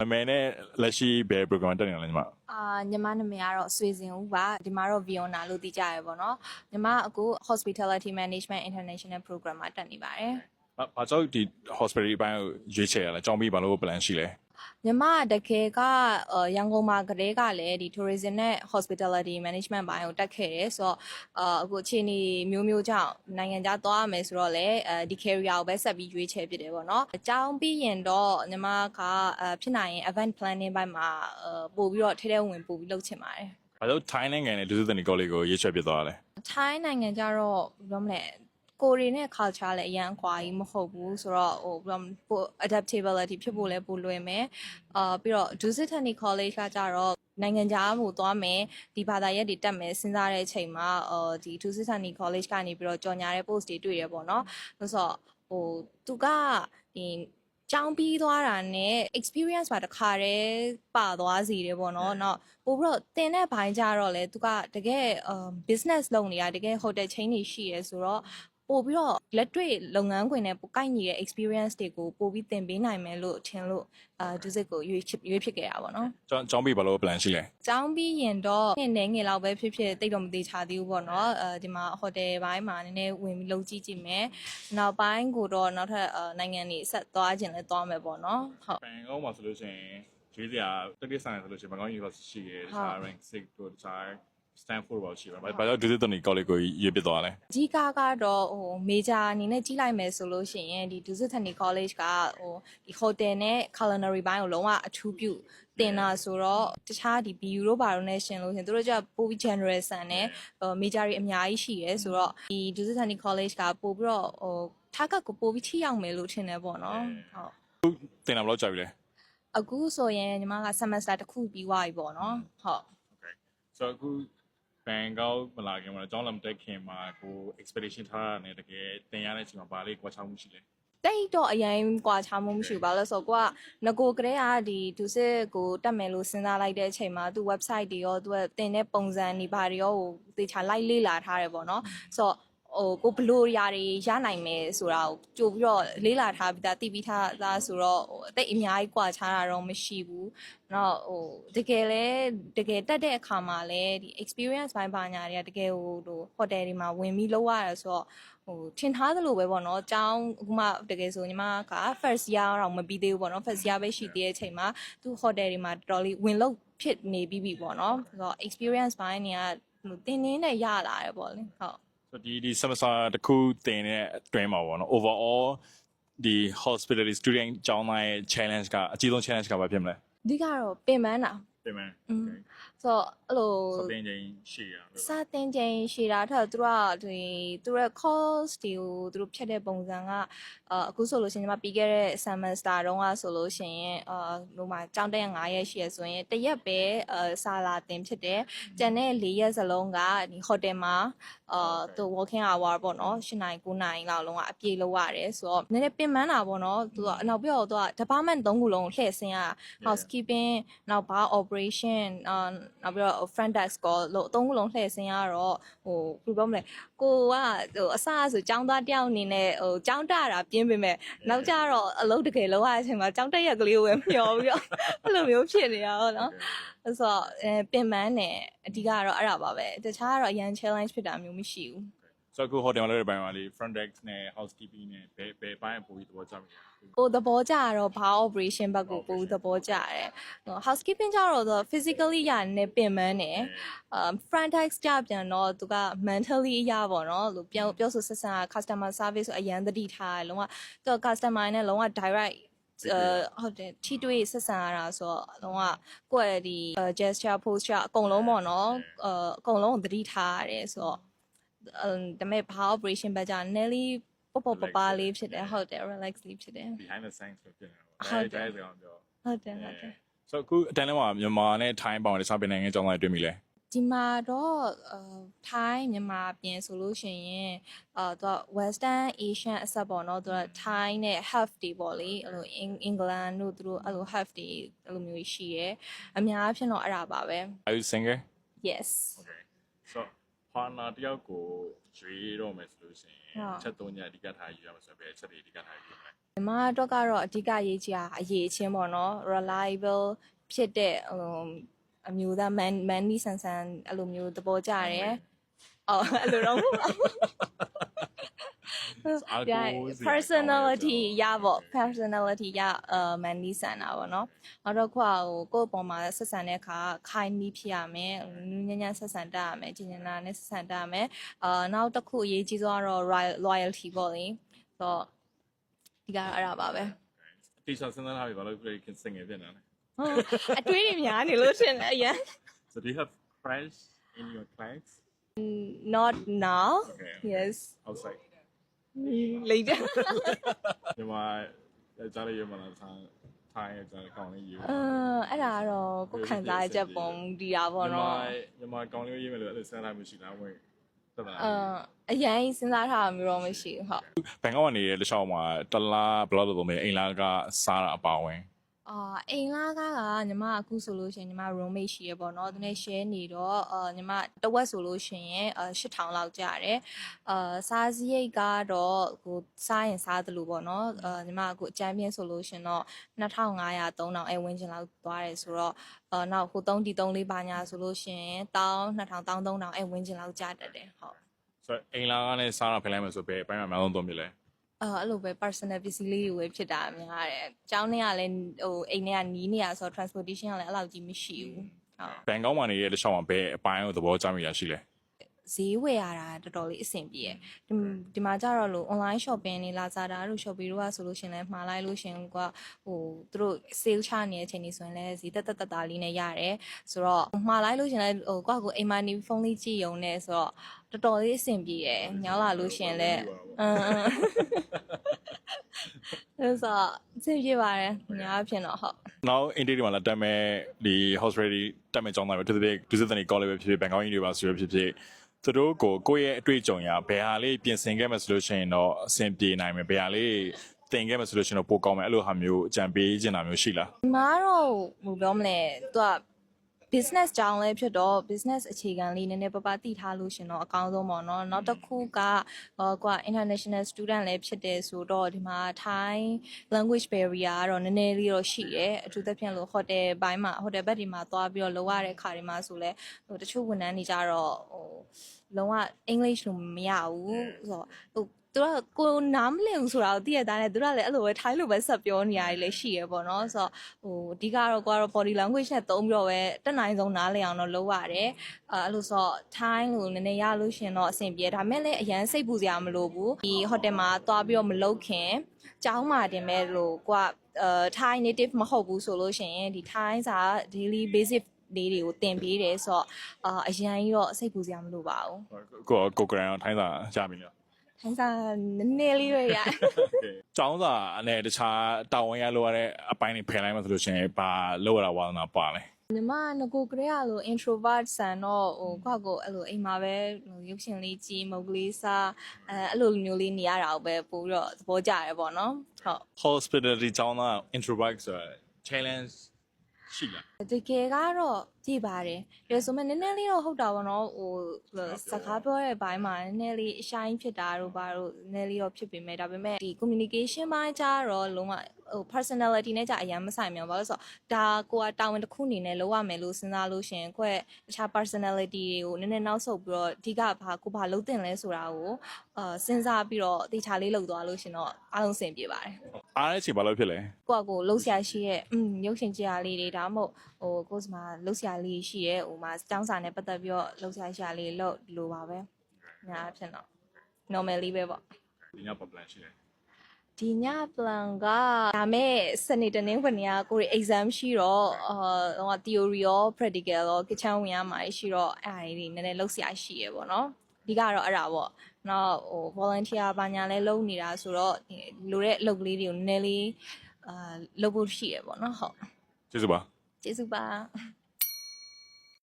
အမေနဲ့လက်ရှိဘယ် program တက်နေလဲညီမညီမနာမည်ကတော့ဆွေစင်ဦးပါဒီမှာတော့ Viona လို့သိကြရပါတော့ညီမအခု Hospitality Management International Program မှာတက်နေပါတယ်ဘာကြောင့်ဒီ hospitality ဘိုင်းကိုရွေးချယ်ရလဲကြောင်းပြီးဘာလို့ plan ရှိလဲညီမတကယ်ကရန်ကုန်မှာကတည်းကလည်းဒီ tourism နဲ့ hospitality management ဘိုင်းကိုတက်ခဲ့တယ်ဆိုတော့အခုအခြေအနေမျိုးကြောင့်နိုင်ငံခြားသွားရမယ်ဆိုတော့လည်းဒီ career ကိုပဲဆက်ပြီးရွေးချယ်ဖြစ်တယ်ပေါ့နော်အကြောင်းပြီးရင်တော့ညီမကဖြစ်နိုင်ရင် event planning ဘိုင်းမှာပို့ပြီးတော့ထဲထဲဝင်ပို့ပြီးလုပ်ချင်ပါတယ်ဘာလို့ Thai နိုင်ငံနဲ့ဒုစရနီကောလိပ်ကိုရွေးချယ်ဖြစ်သွားလဲ Thai နိုင်ငံကျတော့ဘယ်လိုမလဲကိုရီနဲ့ culture လည်းအရန်ကွာကြီးမဟုတ်ဘူးဆိုတော့ပို adaptability ဖြစ်ဖို့လည်းပိုလွယ်မယ်ပြီးတော့ Dusitani College ကကြတော့နိုင်ငံခြားကိုသွားမယ်ဒီဘာသာရပ်တွေတက်မယ်စဉ်းစားတဲ့အချိန်မှာဒီ Dusitani College ကနေပြီးတော့ကြော်ညာတဲ့ post တွေတွေ့ရပေါ့နော်ဆိုတော့သူကဒီကျောင်းပြီးသွားတာနဲ့ experience ပါတခါတည်းပါသွားစီတယ်ပေါ့နော်။နောက်ပို့ပြီးတော့တင်တဲ့ဘိုင်းကြတော့လေသူကတကယ်business လုပ်နေတာတကယ် hotel chain တွေရှိရဲဆိုတော့ပို့ပြီးတော့လက်တွေ့လုပ်ငန်းခွင်နဲ့ပိုကိုက်ညီတဲ့ experience တွေကိုပို့ပြီးသင်ပေးနိုင်မယ်လို့ထင်လို့ဒုစစ်ကိုရွေးဖြစ်ခဲ့တာပေါ့နော်ကျောင်းပြီးဘာလို့ plan ရှိလဲကျောင်းပြီးရင်တော့နှစ်ငယ်လောက်ပဲဖြစ်တိတ်တော့မသေးချာသေးဘူးပေါ့နော်ဒီမှာ hotel ဘိုင်းမှာနည်းနည်းဝင်ပြီးလုပ်ကြည့်ကြည့်မယ်နောက်ပိုင်းကိုတော့နောက်ထပ်နိုင်ငံတွေဆက်သွားခြင်းလည်းသွားမယ်ပေါ့နော်ဟုတ်ဘန်ကောက်မှာဆိုလို့ရှိရင်ရွေးစရာတက်တဲ့ဆိုင်ဆိုလို့ရှိရင်ဘန်ကောက် University ရှိတယ်တခြား rank 6တို့တခြားStanford ဘာရှိပါဘာလို့ Dusitani College ကိုရွေးပြသွားလဲအကြီးကတော့major အနေနဲ့ကြီးလိုက်မယ်ဆိုလို့ရှိရင်ဒီ Dusitani College ကဒီ hotel နဲ့ culinary ဘိုင်းကိုလုံးဝအထူးပြုတင်တာဆိုတော့တခြားဒီ BU တို့ဘာလို့နဲ့ရှင်လို့ရှင်တို့ကပိုပြီး general ဆန်နဲ့major တွေအများကြီးရှိရဲဆိုတော့ဒီ Dusitani College ကပို့ပြီးတော့target ကိုပို့ပြီးထိရောက်မယ်လို့ထင်တယ်ပေါ့နော်ဟုတ်တင်တာဘယ်လောက်ကြာပြီလဲအခုဆိုရင်ညီမက semester တစ်ခုပြီးသွားပြီပေါ့နော်ဟုတ် Okay so အခုဘန်ကောက်မလာခင်မှာကျောင်းလာမတက်ခင်မှာကို expectation ထားတာနဲ့တကယ်တင်ရတဲ့အချိန်မှာဘာလေးကွာခြားမှုရှိလဲတိတ်တော့အရင်ကွာခြားမှုမရှိဘူးဘာလို့ဆိုတော့ငကိုကလေးကဒီဒုစစ်ကိုတက်မယ်လို့စဉ်းစားလိုက်တဲ့အချိန်မှာသူ website တွေရောသူကတင်တဲ့ပုံစံတွေဘာတွေရောဟိုသေချာလိုက်လေ့လာထားတယ်ပေါ့နော်ဆိုတော့ကိုဘလို့ຢာတွေရနိုင်မယ်ဆိုတာကိုကြိုပြီးတော့လေးလာထားပြီးသားတည်ပြီးသားဆိုတော့အသိအများကြီးကွာခြားတာတော့မရှိဘူး။နောက်တကယ်တက်တဲ့အခါမှာလည်းဒီ experience ဘိုင်းပါညာတွေကတကယ်ဟို hotel တွေမှာဝင်ပြီးလောက်ရတယ်ဆိုတော့ထင်ထားသလိုပဲပေါ့နော်။အကြောင်းအခုမှတကယ်ဆိုညီမက first year တော့မပြီးသေးဘူးပေါ့နော်။ first year ပဲရှိသေးတဲ့အချိန်မှာသူ hotel တွေမှာတော်တော်လေးဝင်လို့ဖြစ်နေပြီပေါ့နော်။ဆိုတော့ experience ဘိုင်းတွေကတင်းနဲ့ရလာတယ်ပေါ့လေ။ဟုတ်ဆိုဒီ semester တစ်ခုတင်တဲ့အတွင်းမှာပေါ့နော် overall ဒီ hospitality student ကျောင်းသားရဲ့ challenge ကအကြီးဆုံး challenge ကဘာဖြစ်မလဲအဓိကတော့ပင်ပန်းတာပြင်မယ်ဆိုတော့အဲ့လိုစတင်ချင်းရှိရစတင်ချင်းရှိတာထက်သူတို့ကဒီသူတို့ course တွေကိုသူတို့ဖြတ်တဲ့ပုံစံကအခုဆိုလို့ရှိရင်ကျွန်မပြီးခဲ့တဲ့ semester တုန်းကဆိုလို့ရှိရင်ဟိုမှာကျောင်းတက်9ရက်ရှိရဆိုရင်တစ်ရက်ပဲစာလာတင်ဖြစ်တယ်ကျန်တဲ့4ရက်စလုံးကဒီ hotel မှာသူ working hour ပေါ့နော်8နာရီ9နာရီလောက်လုံးကအပြည့်လောက်ရတယ်ဆိုတော့နည်းနည်းပင်ပန်းတာပေါ့နော်သူကနောက်ပြီးတော့သူက department 3ခုလုံးကိုလှည့်ဆင်းရ housekeeping နောက် bar operation နောက်ပြီးတော့ front desk ကိုလို့3ခုလုံးလှည့်ဆင်းရတော့ဟိုဘယ်လိုပြောမလဲကိုကဟိုအစားဆိုចောင်းသားတယောက်အနေနဲ့ဟိုចောင်းတတာပြင်းပေမဲ့နောက်ကြတော့အလုပ်တကယ်လုပ်ရတဲ့အချိန်မှာចောင်းတက်ရက်ကလေးကိုပဲမျှော်ပြီးတော့အဲ့လိုမျိုးဖြစ်နေတာဟုတ်နော်ဆိုတော့ပင်ပန်းတယ်အဓိကတော့အဲ့ဒါပါပဲတခြားကတော့အရန် challenge ဖြစ်တာမျိုးမရှိဘူးဆိုတော့ hotel မှာလည်းဘယ်မှာလဲ front desk နဲ့ housekeeping နဲ့ဘယ်ပိုင်းပို့ပြီးသဘောကျမလဲကိုသဘောကျတော့ bar operation ဘက်ကိုပိုသဘောကျတယ် housekeeping ကျတော့ physically ရနေပင်ပန်းတယ်front desk ကြပြန်တော့သူက mentally အရာပေါ့နော်လို့ပြောဆိုဆက်ဆံ customer service ဆိုအရန်သတိထားတယ်လုံးဝသူ customer နဲ့လုံးဝ direct ဟုတ်တယ်ထိတွေ့ဆက်ဆံရတာဆိုတော့လုံးဝကိုယ့်ရဲ့ဒီ gesture posture အကုန်လုံးပေါ့နော်အကုန်လုံးကိုသတိထားရတယ်ဆိုတော့ဒါပေမဲ့ bar operation ဘက်ကျ Nelly ပေါ့ပါလေးဖြစ်တယ်ဟုတ်တယ် relax လေးဖြစ်တယ် behind the scenes ဖြစ်တယ်ဟုတ်တယ်ပြောဟုတ်တယ်ဆိုအခုအတန်းထဲမှာမြန်မာနဲ့ထိုင်းပေါင်းတခြားပြည်နိုင်ငံကျောင်းသားတွေ့မိလဲဒီမှာတော့ထိုင်းမြန်မာပြင်ဆိုလို့ရှိရင်သူက Western Asian အဆက်ပေါ့နော်သူကထိုင်းနဲ့ half တွေပေါ့လေအဲ့လိုအင်္ဂလန်တို့သူတို့အဲ့လို half တွေအဲ့လိုမျိုးရှိရဲအများအားဖြင့်တော့အဲ့ဒါပါပဲ Are you single Yes Okay so partner တယောက်ကိုရွေးတော့မယ်ဆိုလို့ရှိရင်ချက်သုံးချက်အဓိကထားယူရမှာဆိုတော့ဘယ်ချက်တွေအဓိကထားယူမလဲ ညီမတို့ကတော့အဓိကရေးချအရေးချင်းပေါ့နော် reliable ဖြစ်တဲ့အမျိုးသား manly ဆန်ဆန်အဲ့လိုမျိုးသဘောကျတယ်အော်အဲ့လိုတော့မဟုတ်ပါဘူး personality ရပေါ့ personality ရmanly ဆန်တာပေါ့နော်နောက်တော့ကိုယ့်အပေါ်မှာဆက်ဆံတဲ့အခါခိုင်နီးဖြစ်ရမယ်ညဉ့်ညံ့ဆက်ဆံတတ်ရမယ်ကျင်ကျင်နာနဲ့ဆက်ဆံတတ်ရမယ်နောက်တစ်ခုအရေးကြီးဆုံးကတော့ loyalty ပေါ့လေဆိုတော့ဒီကတော့အဲ့ဒါပါပဲ တေချာစဉ်းစားထားပြီဘာလို့ပြင်စင်ငယ်ဖြစ်နေလဲ အတွေးတွေများနေလို့ရှင်လည်းအရင် So do you have friends in your class not now Okay. yes outside later ဒီမှာကြားရရမှာလားထိုင်းကြားကောင်းလေးယူ အဲ့ဒါကတော့ကိုယ်ခံစားချက်ပုံဒီတာပေါ့နော် မြန်မာကောင်းလေးရေးမယ်လို့အဲ့လိုစဉ်းစားမရှိလားဝင်တက်တာ အရင်စဉ်းစားထားတာမျိုးတော့မရှိဘူးဟုတ် ဘန်ကောက်ကနေလက်လျှောက်မှာတလားဘယ်လောက်တော့မလဲအိမ်လာကစားတာအပါဝင် အိမ်လာကညီမအခုဆိုလို့ရှိရင်ညီမ roommate ရှိရပေါ့နော်သူနဲ့ share နေတော့ညီမတဝက်ဆိုလို့ရှိရင်8000လောက်ကျရတယ်စားစရိတ်ကတော့ကိုစားရင်စားတယ်လို့ပေါ့နော်ညီမအခုအကြမ်းပြင်းဆိုလို့ရှိရင်တော့2500 3000အဲ့ဝန်းကျင်လောက်သွားတယ်ဆိုတော့နောက်ဟို3တီ3လေးပါညာဆိုလို့ရှိရင်1000 2000 3000အဲ့ဝန်းကျင်လောက်ကျတတ်တယ်ဟုတ် ဆိုတော့အိမ်လာကနေစားတာဖိလိုက်မယ်ဆိုပဲအပိုင်းမှာအများဆုံးသုံးပြလဲ အဲ့လိုပဲ personal ပစ္စည်းလေးတွေပဲဖြစ်တာအများတယ်။ကျောင်းထဲကလည်းဟိုအိမ်ထဲကနီးနေရဆိုတော့ transportation ကလည်းအဲ့လောက်ကြီးမရှိဘူး။ဟုတ် ဘန်ကောက်မှာနေတဲ့လက်လျှောက်မှာဘယ်အပိုင်းကိုသဘောကျမိရရှိလဲ ဈေးဝယ်ရတာတော်တော်လေးအဆင်ပြေတယ်။ဒီမှာကျတော့လို့ online shopping တွေ Lazada တို့ Shopee တို့ကဆိုလို့ရှင်လဲမှာလိုက်လို့ရှင်ကဟိုသူတို့ sale ချနေတဲ့အချိန်ကြီးဆိုရင်လည်းဈေးတက်တာလေးနဲ့ရတယ်။ဆိုတော့မှာလိုက်လို့ရှင်လဲဟိုကိုအိမ်မှာနေဖုန်းလေးကြည့်ရုံနဲ့ဆိုတော့တော်တော်လေးအဆင်ပြေတယ်။ညောင်းလာလို့ရှင်လဲအဲ့ဆိုအဆင်ပြေပါတယ်။ညာဖြစ်တော့ဟုတ် နောက်အင်တီဒီမှာလာတက်မဲ့ဒီ host ready တက်မဲ့ကျောင်းသားပဲသူတို့ဒုစရတန် college ပဲဖြစ်ဖြစ်ဘန်ကောက် University ပဲဖြစ်ဖြစ်သူတို့ကိုယ့်ရဲ့အတွေ့အကြုံရဘယ်ဟာလေးပြင်ဆင်ခဲ့မယ်ဆိုလို့ရှိရင်တော့အဆင်ပြေနိုင်မယ်ဘယ်ဟာလေးသင်ခဲ့မယ်ဆိုလို့ရှိရင်တော့ပိုကောင်းမယ်အဲ့လိုဟာမျိုးအကြံပေးချင်တာမျိုးရှိလား ဒီမှာတော့ဘယ်ပြောမလဲသူက business ကြောင်းလေးဖြစ်တော့ business အခြေခံလေးနည်းနည်းပါးပါးသိထားလို့ရှင်တော့အကောင်းဆုံးပေါ့နော်နောက်တစ်ခုကကိုက international student လည်းဖြစ်တယ်ဆိုတော့ဒီမှာ Thai language barrier ကတော့နည်းနည်းလေးတော့ရှိတယ်အထူးသဖြင့်လို့ hotel ဘက်တွေမှာသွားပြီးတော့လောက်ရတဲ့ခါတွေမှာဆိုလဲဟိုတချို့ဝန်ထမ်းတွေကြတော့ဟိုလုံးဝ English လို့မရဘူးဆိုတော့ဟိုသူကကိုနားမလည်ဘူးဆိုတာကိုသိရတဲ့နဲ့သူကလည်းအဲ့လိုပဲထိုင်းလိုပဲဆက်ပြောနေရတယ်လည်းရှိရပေါ့နော်ဆိုတော့ဟိုအဓိကတော့ကိုကတော့ body language နဲ့သုံးပြီးတော့ပဲတက်နိုင်ဆုံးနားလည်အောင်တော့လုပ်ရတယ်အဲ့လိုဆိုတော့ထိုင်းလိုနည်းနည်းရလို့ရှင်တော့အဆင်ပြေဒါမဲ့လည်းအရန်စိတ်ပူစရာမလိုဘူးဒီ hotel မှာသွားပြီးတော့မလုပ်ခင်ကျောင်းမှာတင်မဲ့လို့ကိုကThai native မဟုတ်ဘူးဆိုလို့ရှင်ဒီ Thai စာ daily basic လေးတွေကိုတင်ပေးတယ်ဆိုတော့အရန်ကြီးတော့စိတ်ပူစရာမလိုပါဘူး ကိုကရန်ထိုင်းစာရပြီလား ထိုင်းစာနည်းနည်းလေးပဲရ ကျောင်းစာနဲ့တခြားတာဝန်ရလို့ရတဲ့အပိုင်းတွေဖယ်လိုက်မှဆိုလို့ရှိရင်ဘာလောက်ရတာဝါသနာပါလဲ ညီမငကိုကလေးကလို့ introvert ဆန်တော့ဟိုကောက်ကိုအဲ့လိုအိမ်မှာပဲရုပ်ရှင်လေးကြည့်မုတ်ကလေးစားအဲ့လိုမျိုးလေးနေရတာကိုပဲပို့ပြီးတော့သဘောကျရပေါ့နော်ဟုတ် hospitality ကျောင်းသား introvert ဆို challenge ရှိလား တကယ်ကတော့ကြည့်ပါတယ်ဒါဆိုမှနည်းနည်းလေးတော့ဟုတ်တာပေါ့နော်ဟိုစကားပြောတဲ့ဘိုင်းမှာနည်းနည်းလေးအရှိုင်းဖြစ်တာတို့ဘာတို့နည်းနည်းလေးတော့ဖြစ်ပေမဲ့ဒါပေမဲ့ဒီ communication ဘိုင်းကြတော့လုံးဝဟို personality နဲ့ကြအရင်မဆိုင်မြောင်ဘာလို့ဆိုတော့ဒါကိုကတာဝန်တစ်ခုအနေနဲ့လုပ်ရမယ်လို့စဉ်းစားလို့ရှင်ကိုယ့်တခြား personality တွေကိုနည်းနည်းနောက်ဆုတ်ပြီးတော့အဓိကဘာလုပ်တင်လဲဆိုတာကိုစဉ်းစားပြီးတော့တေချာလေးလုပ်သွားလို့ရှင်တော့အားလုံးအဆင်ပြေပါတယ် အားတဲ့အချိန်ဘာလို့ဖြစ်လဲ ကိုလှုပ်ရှားရှိရဲ့ရုပ်ရှင်ကြရာလေးတွေဒါမှမဟုတ်ဟိုကိုယ်စမှာလှုပ်ရှားလေးရှိရဲ့ဟိုမှာကျောင်းစာနဲ့ပတ်သက်ပြီးတော့လှုပ်ရှားရှာလေးလို့ဒီလိုပါပဲညာဖြစ်တော့ normal လေးပဲပေါ့ ဒီည plan ရှိတယ် ဒီည plan ကဒါမဲ့စနေတနင်္ဂနွေကကိုရီ exam ရှိတော့ဟို theory ရော practical ရော kitchen ဝင်ရမှာရှိတော့အဲ့ဒါလေးနည်းနည်းလှုပ်ရှားရှိရဲ့ပေါ့နော်အဓိကတော့အဲ့ဒါပေါ့နောက်ဟို volunteer ဘာညာလဲလုပ်နေတာဆိုတော့လိုတဲ့အလုပ်လေးတွေကိုနည်းနည်းလေးလုပ်ဖို့ရှိရပေါ့နော်ဟုတ် ကျေးဇူးပါ ကျေးဇူးပါ